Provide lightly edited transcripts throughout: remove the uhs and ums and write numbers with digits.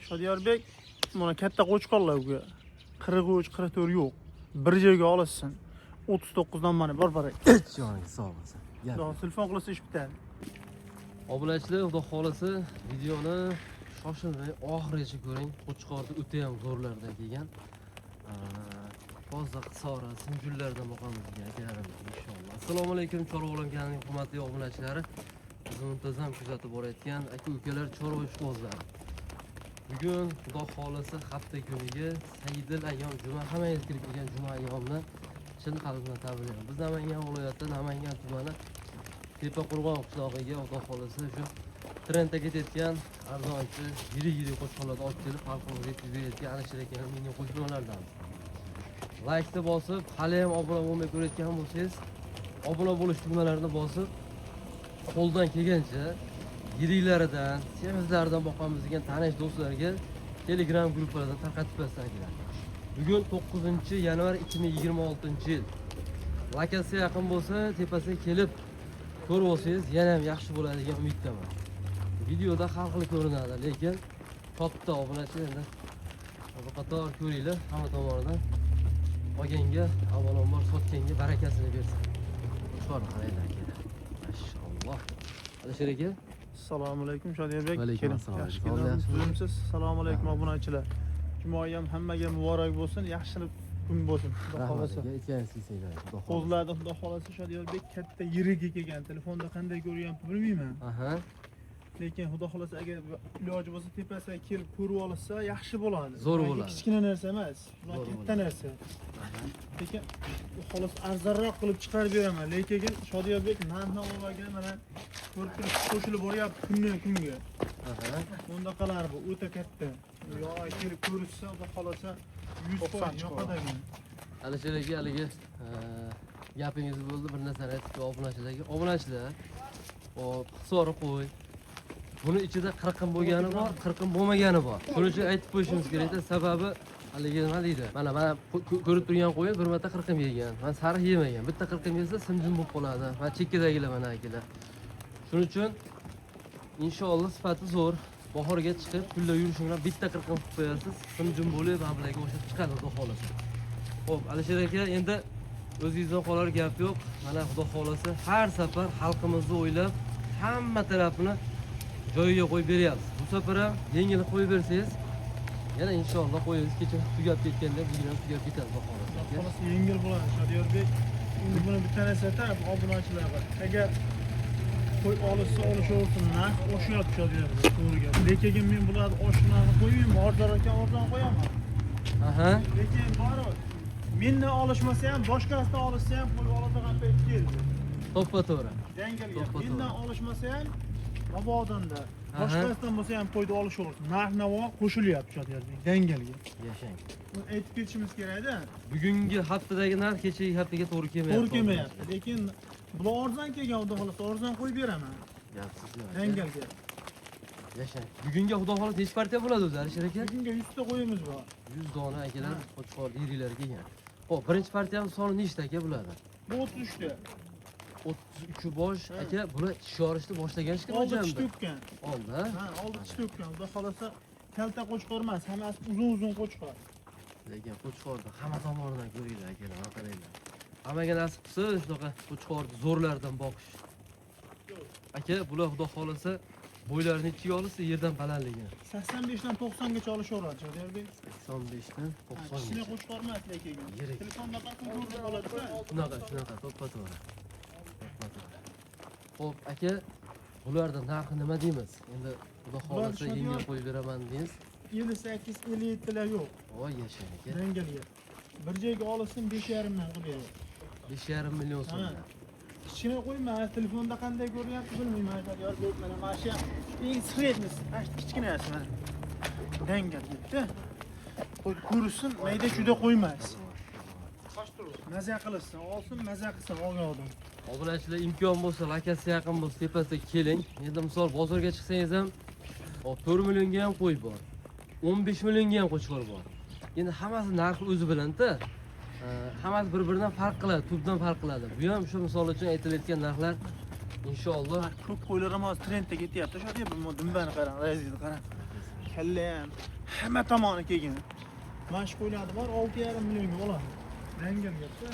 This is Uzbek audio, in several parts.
Shodiyorbek, mana katta qo'chqorlarga 43, 44 yo'q. Bir joyga olishsin. 39 dan mana bor. Joningiz sog' bo'lsin. Telefon qilsa ish bitadi. Obunachilar, xudo xolasa videoni shoshilmay oxirigacha ko'ring. Qo'chqorni o'ta ham zo'rlardan kelgan. Hozir qisora sinjullardan boqamiz akalarimiz inshaalloh. Assalomu alaykum Chorvoqlar kanalining hurmatli obunachilari. Bizni muntazam kuzatib borayotgan aka-ukalar, chorva ishqibozlari. Bugun xudo xolasa hafta kuniga Saidil ayyom juma, hammangiz kirib kelgan juma ayyomini chin qalbdan tabriklayman. Biz Namangan viloyati Namangan tumani Tepaqo'rg'on qishlog'iga xudo xolasa shu trendga ketayotgan arzonchi, yirik qo'chqorlarni olib kelib xalqimizga yetkazib berayotgan ana shu ekan mening qo'shnilardan. Like bosib, hali ham obuna bo'lmay ko'rayotgan bo'lsangiz, obuna bo'lish tugmalarini bosib, qo'ldan kelgancha yiriklaridan, semizlaridan boqamiz degan tanish do'stlarga Telegram gruppalardan tarqatib bersan kerak. Bugun 9-yanvar 2026-yil. Lokatsiya yaqin bo'lsa, tepasiga kelib ko'rib olsangiz, yana ham yaxshi bo'ladi degan umiddaman. Videoda har xil ko'rinadi, lekin katta obunachilar endi qator ko'ringlar, hamma tomonidan olganga, avvalambor sotganga barakasini bersin. Qo'shqor qaranglar aka. Mashalloh. Alisher aka, Assalomu alaykum Shodiyorbek. Alaykum assalom. Yaxshimisiz? Assalomu alaykum obunachilar. Jumoyam hammaga muborak bo'lsin, yaxshilik kun bo'lsin. Xudo xolasa. Qo'zlarda xudo xolasa Shodiyorbek katta yiriga kelgan. Telefonda qanday ko'ryapti bilmayman. Lekin xudo xolasa agar iloji bo'lsa tepasiga kelib ko'rib olsa yaxshi bo'ladi. Zo'r bo'ladi. Kichkina narsa emas, bular katta narsa. Lekin xolos arzonroq qilib chiqarib beraman. Lekin Shodiyorbek narx-navoga mana ko'rib turib qo'shilib boryapti kundan kunga. Bundaqalar bu o'ta katta. Yo kelib ko'rishsa, xudo xolasa 100% yoqadagan. Alisher aka, haligi gapingiz bo'ldi, bir narsani aytib obunachilarga. Obunachilar, hop, hisob qo'y. Buni ichida 40 bo'lgani bor, 40 bo'lmagani bor. Shuning uchun aytib qo'yishimiz kerak. Sababi haligi nima deydi? Mana ko'rib turgan qo'y bir marta 40 yegan. Men sariq yemagan. Bitta 40 yesa simjim bo'lib qoladi. Va chekkadagilar mana akalar. Shuning uchun inshaalloh sifati zo'r. Bahorga chiqib, kunlar yurishinglar bitta 40 qilib qo'yasiz. Simjim bo'lib, mablag'ga o'xshab chiqadi xudo xolasa. Xo'p, Alisher aka, endi o'zingizdan qolar gap yo'q. Mana xudo xolasa har safar xalqimizni o'ylab, hamma tarafini joyiga qo'yib beryapsiz. Bu safar ham yengil qo'yib bersangiz, yana inshaalloh qo'yingiz kecha tugab ketganda bugun ham tugab ketadi xudo xolasa. Xolasa yengil bo'ladi Shodiyorbek. Endi buni bitta narsa aytib obunachilarga. Agar qo'y olishsa olishaversin, narx oshyapti Shodiyorbek. To'g'ri gap. Lekin men bularni oshlarni qo'ymayman, arzon ekan arzon qo'yaman. Lekin baribir mendan olishmasa ham, boshqasidan olishsa ham qo'y oladigan payt keldi. To'ppa-to'g'ri. Dangalga. Mendan olishmasa ham Navodanda boshqasidan bo'lsa ham qo'ydi olishaversin. Narx-navo qo'shilyapti Shodiyorbek dangalga. Yashang. Buni aytib ketishimiz kerak-da. Bugungi haftadagi narx kechagi haftaga to'g'ri kelmayapti. To'g'ri kelmayapti. Lekin bular arzon kelgan, xudo xolasa arzon qo'yib beraman. Gapsiz yo'q. Dangalga. Yashang. Bugungi xudo xolasa necha partiya bo'ladi o'zi Alisher aka? Bugunga 100 ta qo'yimiz bor. 100 dona akalar qo'chqor yiriklari kelgan. Xo'p, birinchi partiyamiz soni nechta aka bo'ladi? Bu 33 ta. 33 bosh aka, bular tish yorishni boshlagan ishga Oldi tish to'kkan. Oldi. Oldi tish to'kkan. Xudo xolasa kalta qo'chqor emas, hammasi uzun qo'chqor. Lekin qo'chqorni hamma tomonidan ko'ringlar akalar, qaranglar. Hammaga nasib qilsa shunaqa qo'chqorni zo'rlardan boqish. Aka, bular xudo xolasa bo'ylarini ichiga olsa yerdan balandligi 85 dan 90 gacha olishaveradi Shodiyorbek. 85 dan 90 Kichkina gacha. qo'chqor emas lekin. Telefonda qanday ko'rib bo'ladi? Shunaqa, to'ppa-to'g'ri. Xo'p, aka, bularda narxi nima deymiz? Endi xudo xolasa yengil qo'yib beraman deysiz. 58, 57 talar yo'q. Voy yashang aka. Dangalga. Bir joyga olsin 5,5 dan qilib beraman. 5,5 million so'm. Kichkina qo'yma, telefonda qanday ko'ryapti bilmayman. Shodiyorbek mana shu eng srednis, kichkinasi mana. Dangalga. Qo'y ko'rsin, mayda juda qo'ymaysiz. Maza qilsin, olsin, maza qilsin olgan odam. Obunachilar imkon bo'lsa, lokatsiya yaqin bo'lsa, tepasiga keling. Endi misol bozorga chiqsangiz ham 4 millionga ham qo'y bor. 15 millionga ham qo'chqor bor. Endi hammasi narxi o'zi bilan-da. Hammasi bir-biridan farq qiladi, tubdan farq qiladi. Bu ham shu misol uchun aytilayotgan narxlar inshaalloh ko'p qo'ylar ham hozir trendga ketyapti. Shodiyorbek, bu dimbani qarang, razizni qarang. kalla ham, hamma tomoni kelgan. Mana shu qo'yladi bor 6,5 millionga oladi. Dangal gapda.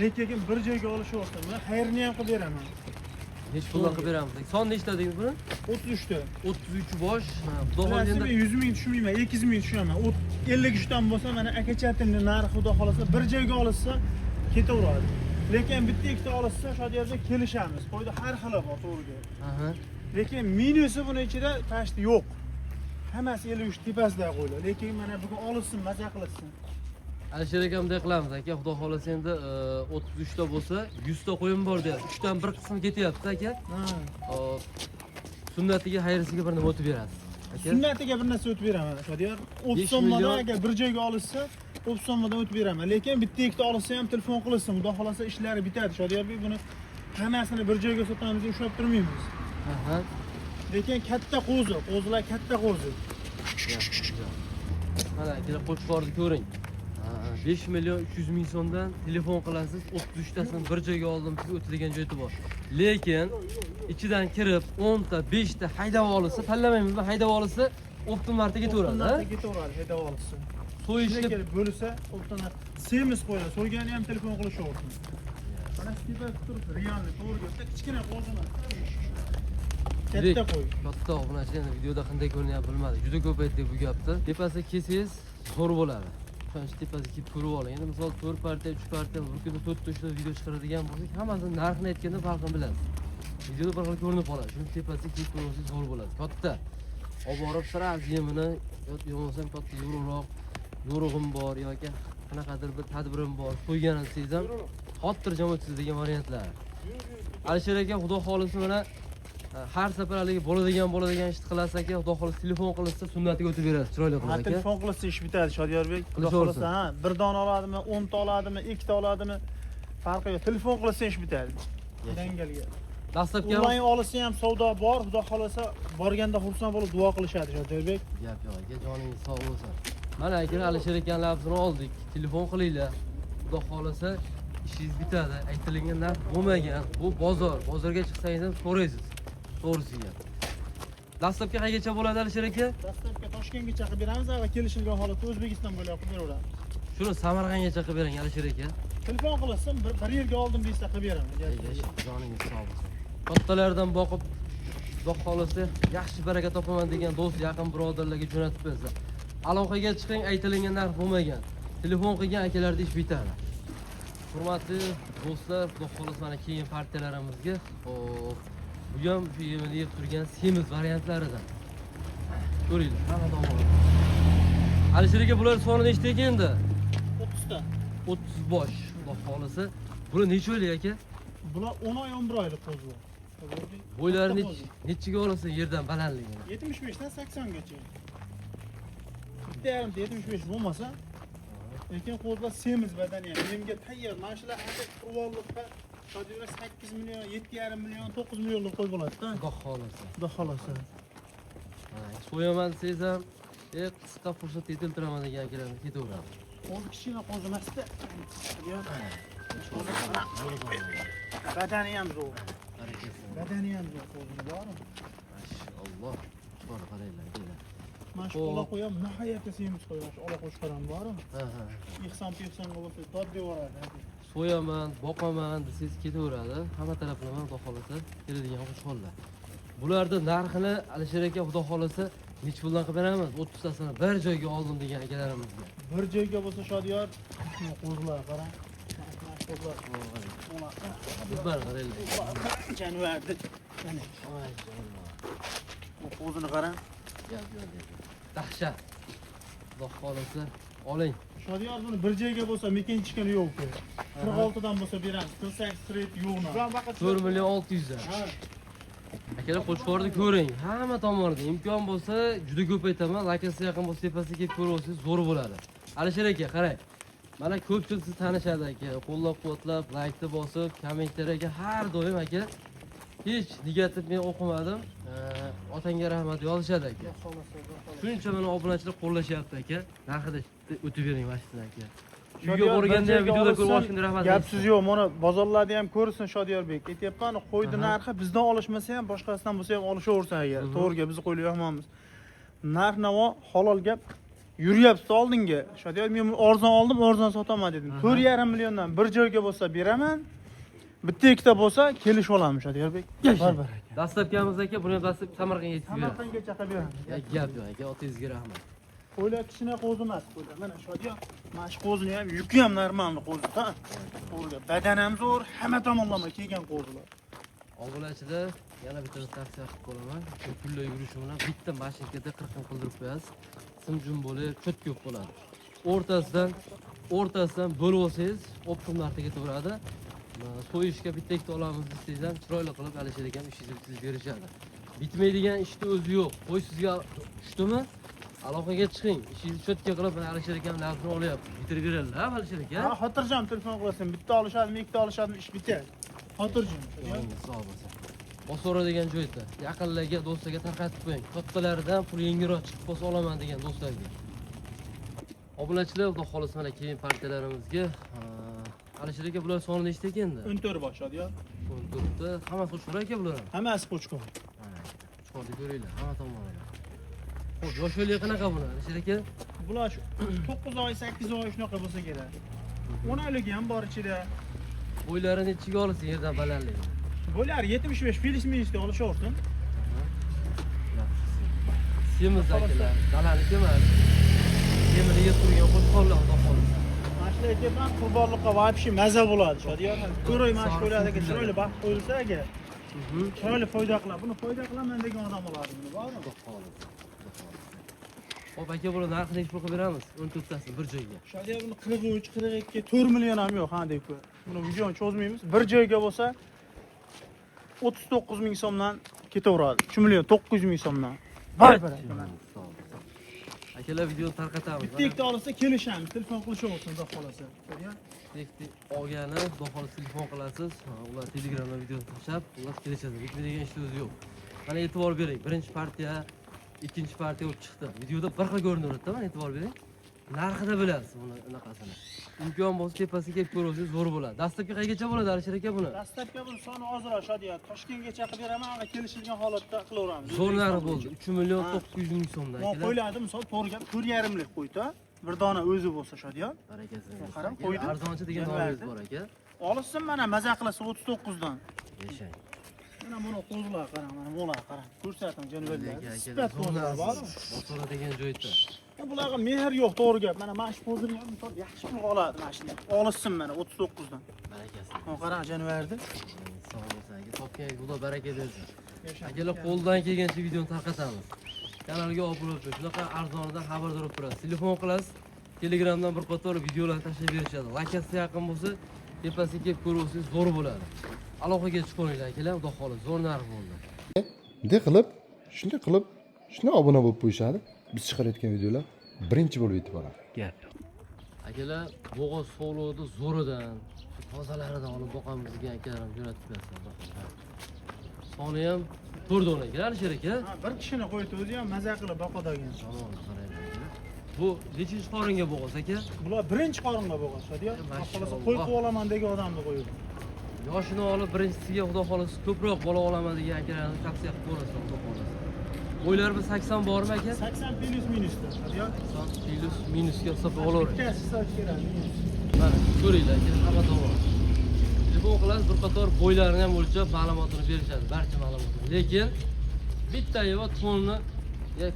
Lekin bir joyga olishyapti. Men xayrini ham qilib beraman. Necha puldan qilib beramiz? Son nechta dedingiz buni? 33 ta. 33 bosh. Xudo Bilasizmi, xohlaganda 100 ming tushmayman, 200 ming tushaman. 53 dan bo'lsa, mana aka chatilni narxi xudo xolasa bir joyga olsa ketaveradi. Lekin bitta ikkita olsa, shodiyorda kelishamiz. Qo'yda har xili bor, to'g'riga. Aha. Lekin minusi buni ichida tashti yo'q. Hammasi 53 tepasida qo'ydi. Lekin mana bugun olsin, maza qilsin. Alisher akamdek qilamiz aka, xudo xolasa endi 33 ta bo'lsa 100 ta qo'yim bor deyapti. 3 dan 1 qismi ketyapti aka. Ha. Hop. Sunnatiga, xayrisiga bir nima o'tib berasiz. Aka. Sunnatiga bir narsa o'tib beraman, shodiyor. 30 5 so'mdan million. agar bir joyga olsa, 30 so'mdan o'tib beraman. Lekin bitta ikkita olsa ham telefon qilsin, xudo xolasa ishlari bitadi. Shodiyorbek buni hammasini bir joyga sotamiz, ushlab turmaymiz. Aha. Lekin katta qo'zi, qo'zilar katta qo'zi. Mana aka qo'shqorni ko'ring. 5 million 300 ming so'mdan telefon qilasiz, 33 tasini bir joyga oldim, sizga o'tadigan joyi bor. Lekin ichidan kirib 10 ta, 5 ta haydab olsa, tanlamaymiz, haydab olsa, optim marta ketaveradi, ha? Ketaveradi, haydab olsa. So'yishni Kelib bo'lsa, o'tana semiz qo'yadi. So'ygani ham telefon qilishyapti. Mana shu tepa turibdi, realni, to'g'ri gapda kichkina qo'zi emas. Katta qo'y. Katta obunachi endi videoda qanday ko'rinyapti bilmadim. Juda ko'p aytdik bu gapni. Tepasi kelsangiz zo'r bo'ladi. Qancha tepasiga kelib ko'rib oling. Endi misol 4 partiya, 3 partiya, bir kunda 4 ta ishlab video chiqaradigan bo'lsak, hammasini narxini aytganda farqini bilasiz. Videoda bir xil ko'rinib qoladi. Shuni tepasiga kelib ko'rib olsangiz zo'r bo'ladi. Katta. Olib borib sirasi yemini, yo'qmasam katta yo'roq, yo'rug'im bor yoki qanaqadir bir tadbirim bor. Qo'yganingiz ham xotirjam o'tkazadigan variantlar. Alisher aka, xudo xolisa mana har safar haligi bo'ladigan ishni qilasiz aka, xudo xolisa telefon qilsa sunnatiga o'tib berasiz, chiroyli qilib aka. Telefon qilsa ish bitadi, Shodiyorbek. Xudo xolasa, ha, bir dona oladimi, 10 ta oladimi, 2 ta oladimi, farqi yo'q. Telefon qilsa ish bitadi. Dangalga. Dastlabki Onlayn olsa ham savdo bor, xudo xolasa borganda xursand bo'lib duo qilishadi, Shodiyorbek. gap yo'q aka, joningiz sog' bo'lsin. Mana aka, Alisher aka labzini oldik. Telefon qilinglar. Xudo xolasa ishingiz bitadi. Aytilgan narx bo'lmagan. Bu bozor. Bozorga chiqsangiz ham so'raysiz. To'g'risiga. Dastlabki qaygacha bo'ladi Alisher aka? Dastlabki Toshkentgacha qilib beramiz va kelishilgan holatda O'zbekiston bo'ylab qilib beraveramiz. Shuni Samarqandgacha qilib bering Alisher aka. Telefon qilasam bir yerga oldim desa qilib beraman. Joningiz sog' bo'lsin. Kattalardan boqib, xudo xolasa yaxshi baraka topaman degan do'st, yaqin birodarlarga jo'natib bersa. Aloqaga chiqing, aytilgan narx bo'lmagan. Telefon qilgan akalarda ish bitadi. Hurmatli do'stlar, xudo xolasa mana keyin partiyalarimizga, xo'p, bu ham shu yemini yeb turgan semiz variantlaridan. Ko'ringlar, hamma tomon. Alisher aka, bular soni nechta ekan endi? 30 ta. 30 bosh, xudo xolasa. Bular necha oylik aka? Bular 10 oy 11 oylik qo'zilar. Bo'ylari nechiga olasiz yerdan balandligini? 75 dan 80 gacha. Bitta yarimta 75 bo'lmasa, lekin qo'zilar semiz badani ham. Menga tayyor. Mana shular haqida qurvollikqa shodiyolar 8 million, 7,5 million, 9 millionlik qo'y bo'ladi-da. Xudo xolasa. Xudo xolasa. So'yaman desam ham, qisqa fursat yetiltiraman degan akalarimiz ketaveradi. Qo'zi kichkina qo'zi emas-da. Badani ham zo'r. Badani ham zo'r qo'zi bormi? Mashalloh. Bora qaranglar, kelar. Mana shu ola qo'yam, nihoyatda semiz qo'yash, ola qo'shqaram bormi? Ha. Ihson-pihsonga bo'lsa dod devoradi. So'yaman, boqaman desangiz ketaveradi. Hamma taraflama xudo xolasa keladigan qo'shqonlar. Bularda narxini Alisher aka xudo xolasa necha puldan qilib beramiz? 30 tasini bir joyga oldim degan akalarimizga. Bir joyga bo'lsa shodiyor, qo'zilar qarang. Qo'zilar. Bar qaranglar. Januarda. Mana. Bu qo'zini qarang. Dahshat. Xudo xolasa oling. Shodiyor buni bir joyga bo'lsa mekinchikini yo'q. 46 dan bo'lsa beramiz. 48 straight yo'qmi? 4 million 600 dan. Ha. Akalar qo'shqorni ko'ring. Hamma tomonida imkon bo'lsa juda ko'p aytaman. Lakasi yaqin bo'lsa tepasiga kelib ko'rib olsangiz zo'r bo'ladi. Alisher aka, qarang. Mana ko'pchilik sizni tanishadi aka. Qo'llab-quvvatlab, laykni bosib, kommentariyaga har doim aka hech negativ men o'qimadim. Otangga rahmat yozishadi aka. Shuncha meni obunachilar qo'llashyapti aka. Narxida o'tib bering mashina aka. Uyga borganda ham videoda ko'rib olishimga rahmat. Gapsiz yo'q, mana bozorlarda ham ko'rsin Shodiyorbek. Aytyapman, qo'ydi narxi bizdan olishmasa ham boshqasidan bo'lsa ham olishaversin agar. To'g'riga biz qo'ylar yo'qmiz. narx navo halol gap yuryapti oldinga. Shodiyor men arzon oldim, arzon sotaman dedim. 4,5 milliondan bir joyga bo'lsa beraman. Bitta ikkita bo'lsa kelishib olamiz Shodiyorbek. Barbar aka. Dastlabkamiz aka, buni ham dastlab Samarqandga yetib beramiz. Samarqandga chaqirib beramiz. Gap yo'q aka, otangizga rahmat. Qo'ylar kichkina qo'zi emas, qo'ylar. Mana Shodiyor, mana shu qo'zini ham yuki ham normalni qo'zi, ha. Qo'ylar badan ham zo'r, hamma tomonlama kelgan qo'zilar. Obunachilar yana bitta tavsiya qilib qolaman. Kunlar yurishi bilan bitta mashinkada 40 kun qildirib qo'yasiz. Simjum bo'lib, cho't ko'p bo'ladi. O'rtasidan bo'lib olsangiz, optimum narxga ketaveradi. So'yishga bitta ikkita olamiz desangiz ham chiroyli qilib Alisher akam ishingizni bitkazib berishadi. Bitmaydigan ishni o'zi yo'q. Qo'y sizga tushdimi? Aloqaga chiqing. Ishingizni cho'tga qilib Alisher akam narxini olyapti. Bitirib beradilar, ha Alisher aka? Ha, xotirjam telefon qilasan. Bitta olishadimi, ikkita olishadimi, ish bitadi. Xotirjam. Sog' bo'lsin. Bosora degan joyda yaqinlarga, do'stlarga tarqatib qo'ying. Kattalaridan pul yengilroq chiqib qolsa olaman degan do'stlarga. Obunachilar, xudo xolisa mana keyin partiyalarimizga Alisher aka bular soni nechta ekanda? 14 boshadi yo. 14 ta. Hammasi qo'shqor aka bular ham. Hammasi qo'chqor. Qo'chqorni ko'ringlar, hamma tomonlama. Xo'p, yosh o'li qanaqa bular Alisher aka? Bular 9 oy, 8 oy shunaqa bo'lsa kerak. 10 oyligi ham bor ichida. Bo'ylarini nechiga olasiz yerdan balandligi? Bo'lar 75 Felix Minister olishaversin. Semiz akalar, dalaniki emas. Temir yeb turgan qo'chqorlar xudo xolisa. Mashina aytyapman, qurbonlikqa voобще maza bo'ladi. Shodiyor, ko'ray mana qo'ylardagi chiroyli baxt qo'yilsa agar. Chiroyli foyda qiladi. Buni foyda qilaman degan odam bo'ladi buni, bormi? Xudo xolisa. Xo'p aka, buni narxini necha pul qilib beramiz? 14 tasini bir joyga. Shodiyor buni 43, 42, 4 million ham yo'q, ha deb ko'r. Buni videoni cho'zmaymiz. Bir joyga bo'lsa 39 ming so'mdan ketaveradi. 3 million 900 ming so'mdan. Barbar aka. Akalar videoni tarqatamiz. Bitta ikkita olsa kelishamiz, telefon qilishaversin, xudo xolasa. Teknik olgani, xudo xolisa telefon qilasiz. Ular Telegramda videoni tashlab, ular kelishadi. Bitmaydigan ish o'zi yo'q. Mana e'tibor bering. Birinchi partiya, ikkinchi partiya olib chiqdi. Videoda bir xil ko'rinaveradi, mana e'tibor bering. Narxida bilasiz buni unaqasini. Imkon bo'lsa tepasiga kelib ko'rsangiz zo'r bo'ladi. Dastlabki qaygacha bo'ladi Alisher aka buni? Dastlabki buni soni ozroq Shodiyor. Toshkentga chaqib beraman, anga kelishilgan holatda qilaveramiz. Zo'r narx bo'ldi. 3 million 900 ming so'mdan akalar. Qo'ylarni misol 4,5 lik qo'ydi. Bir dona o'zi bo'lsa Shodiyor. Barakasi. Qarab qo'ydi. Arzonchi degan nomingiz bor aka. Olsin mana maza qilasa 39 dan. Yashang. Mana buni qo'zlar qarang, mana bular qarang. Ko'rsating jonivorlar. Sifat qo'zlar bormi? Bosora degan joyda. Bularga mehr yo'q, to'g'ri gap. Mana mana shu qo'zini ham misol yaxshi pul oladi mana shunday. Olsin mana 39 dan. Barakasi. Qarang jonivorni. Sog' bo'lsin aka. Topganingiz Xudo baraka bersin. Akalar qo'ldan kelgancha videoni tarqatamiz. Kanalga obuna bo'lib, shunaqa arzonidan xabardor bo'lib turasiz. Telefon qilasiz, Telegramdan bir qator videolar tashlab berishadi. Lokatsiya yaqin bo'lsa, tepasiga kelib ko'rsangiz zo'r bo'ladi. Aloqaga chiqinglar akalar, xudo xolos, zo'r narx bo'ldi. Shunday qilib, obuna bo'lib qo'yishadi. Biz chiqarayotgan videolar birinchi bo'lib yetib boradi. Gap yo'q. Akalar, bo'g'oz sovliqni zo'ridan, tozalaridan olib boqamiz degan akalarim jo'natib bersin. Soni ham 4 dona kelar Alisher aka. Bir kishini qo'yib o'zi ham maza qilib boqadigan. Tamom, qarayman. Bu nechinchi qoringa bo'g'oz aka? Bular birinchi qoringa bo'g'oz, Shodiyor. Xohlasa qo'y qilib olaman degan odamni qo'yib. Yoshini olib birinchisiga xudo xolasa ko'proq bola olaman degan akalarni tavsiya qilib ko'rasan, xudo xolasa. Bo'ylarida 80 bormi aka? 80 plus minusda, Shodiyor. 80 plus minusga hisoblab olavering. Ikkasi hisob kerak. Mana ko'ringlar aka, hamma tomon. Telefon qilasiz, bir qator bo'ylarini ham o'lchab ma'lumotini berishadi, barcha ma'lumotni. Lekin bitta va tuxumni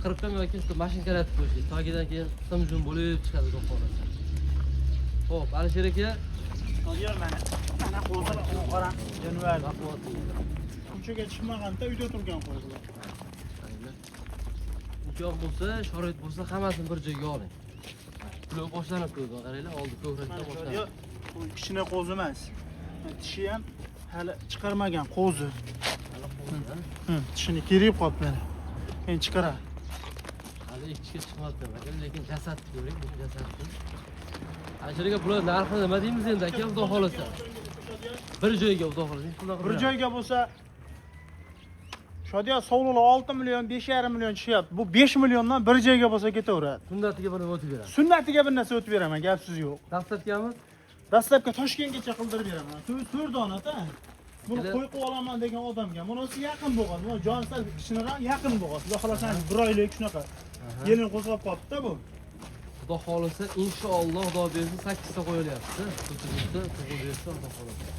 40 ta yoki mashinkalatib qo'yishdi. Togidan keyin simjum bo'lib chiqadi, xudo xolasa. Xo'p, Alisher aka, Shodiyor mana qo'zlar, qarang, jonivor. Ko'chaga chiqmaganda uyda turgan qo'ylar. Imkon bo'lsa, sharoit bo'lsa, hammasini bir joyga oling. Pul boshlanib turdi, qaranglar, oldi ko'krakdan boshlanib. Bu kichkina qo'zi emas. Tishi ham hali chiqarmagan qo'zi. Tishini kerib qolibdi mana. Endi chiqaradi. Hali ichga chiqmabdi, lekin jasadni ko'ring, bu jasadni. Alisher aka, bular narxi nima deymiz endi aka, xudo xolasa? Bir joyga xudo xolasa. Bir joyga bo'lsa Shodiyor sovlilar 6 million, 5,5 million tushyapti. Bu 5 milliondan bir joyga bo'lsa ketaveradi. Sunnatiga bir o'tib beramiz. Sunnatiga bir narsa o'tib beraman, gapsiz yo'q. Dastlabkamiz Dastlabki Toshkentgacha qildirib beraman. 4 donata. Buni qo'y qilib olaman degan odamga bunisi yaqin bo'lgan. Bu jonsal kishilarga yaqin bo'lgan. Xudo xolasa 1 oylik shunaqa. Yelin qo'zg'ab qolibdi bu. Xudo xolisa inshaalloh xudo bersa 8 ta qo'yilyapti. Kutilibdi, tug'ilyapti xudo xolisa.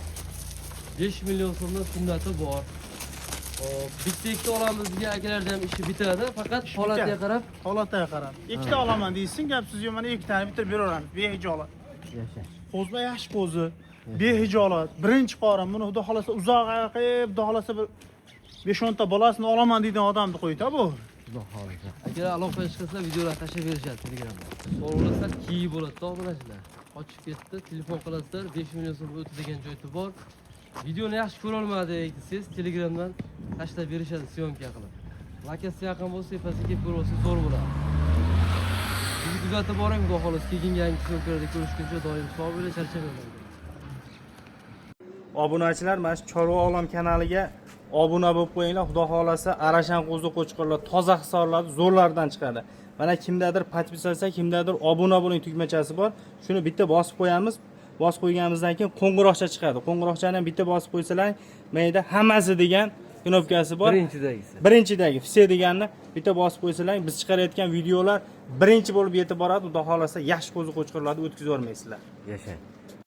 5 million so'mdan sunnati bor. Hop, bitta ikkita olamiz degan akalarda ham ishi bitadi, faqat holatiga qarab. Holatiga qarab. Ikkita olaman deysin, gap siz yo'q, mana ikkitani bitirib beraveramiz. Behijolat. Yasha. Qo'zba yaxshi qo'zi. Behijolat. Birinchi qorin. Buni xudo xolasa uzoq qilib, xudo xolasa bir 5-10 ta bolasini olaman deydigan odamni qo'ydi bu. Xudo xolisa. Akalar aloqa qilsa videolar tashlab berishadi Telegramda. So'ralasizlar, kiyib bo'ladi, obunachilar. Ochib ketdi, telefon qilasizlar, 5 million so'm o'tdi degan joyi bor. Videoni yaxshi ko'ra olmadik desangiz, Telegramdan tashlab berishadi syomka qilib. Lokatsiya yaqin bo'lsa, tepasiga kelib ko'rib olsangiz zo'r bo'ladi. Bizni kuzatib boring, xudo xolisa. Keyin yangi syomkalarda ko'rishguncha doim sog' bo'ling, charchamayman. Obunachilar mana shu Chorva Olam kanaliga obuna bo'lib qo'yinglar. Xudo xolasa Arashan qo'zi qo'chqorlar toza hisorlari zo'rlardan chiqadi. Mana kimdadir podpisatsiya, kimdadir obuna bo'ling tugmachasi bor. Shuni bitta bosib qo'yamiz. Bosib qo'yganimizdan keyin qo'ng'iroqcha chiqadi. Qo'ng'iroqchani ham bitta bosib qo'ysalar, mayda hammasi degan knopkasi bor. Birinchidagisi. Birinchidagi vse deganni bitta bosib qo'ysalar, biz chiqarayotgan videolar birinchi bo'lib yetib boradi. Xudo xolasa yaxshi qo'zi qo'chqorlarni o'tkazib yormaysizlar. Yashang.